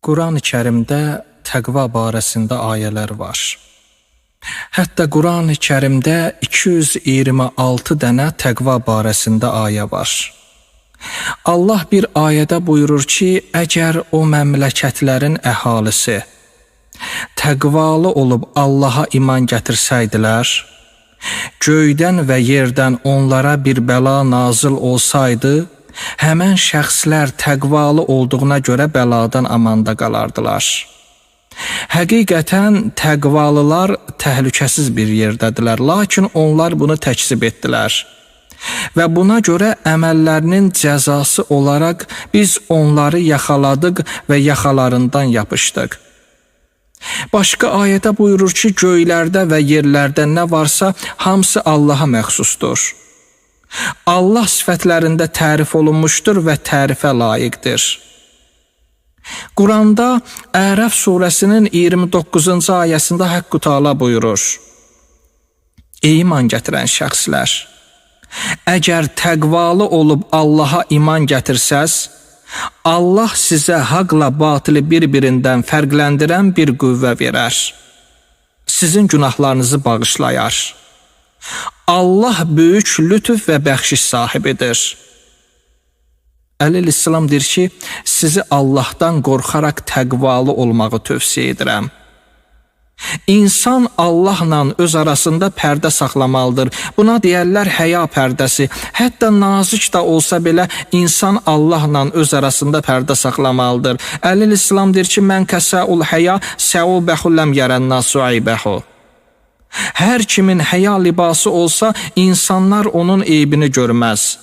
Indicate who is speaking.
Speaker 1: Quran-ı Kərimdə təqva barəsində ayələr var. Hətta Quran-ı Kərimdə 226 dənə təqva barəsində ayə var. Allah bir ayədə buyurur ki, əgər o məmləkətlərin əhalisi təqvalı olub Allaha iman gətirsəydilər, göydən və yerdən onlara bir bəla nazil olsaydı, həmən şəxslər təqvalı olduğuna görə bəladan amanda qalardılar. Həqiqətən təqvalılar təhlükəsiz bir yerdədirlər, lakin onlar bunu təkzib etdilər. Və buna görə əməllərinin cəzası olaraq biz onları yaxaladıq və yaxalarından yapışdıq. Başqa ayədə buyurur ki, göylərdə və yerlərdə nə varsa hamısı Allaha məxsusdur. Allah sifətlərində tərif olunmuşdur və tərifə layiqdir. Quranda Ərəf surəsinin 29-cu ayəsində Haqqı Teala buyurur: Ey iman gətirən şəxslər, əgər təqvalı olub Allaha iman gətirsəz, Allah sizə haqla batılı bir-birindən fərqləndirən bir qüvvə verər. Sizin günahlarınızı bağışlayar. Allah böyük lütuf və bəxşiş sahibidir. Əleyhissalam deyir ki, sizi Allahdan qorxaraq təqvalı olmağı tövsiyə edirəm. İnsan Allahla öz arasında pərdə saxlamalıdır. Buna deyərlər həya pərdəsi. Hətta nazik də olsa belə insan Allahla öz arasında pərdə saxlamalıdır. Əleyhissalam deyir ki, mən kəsəul həya səubəhu ləm yərən nasu aybəhu. Hər kimin həya libası olsa, insanlar onun eybini görməz.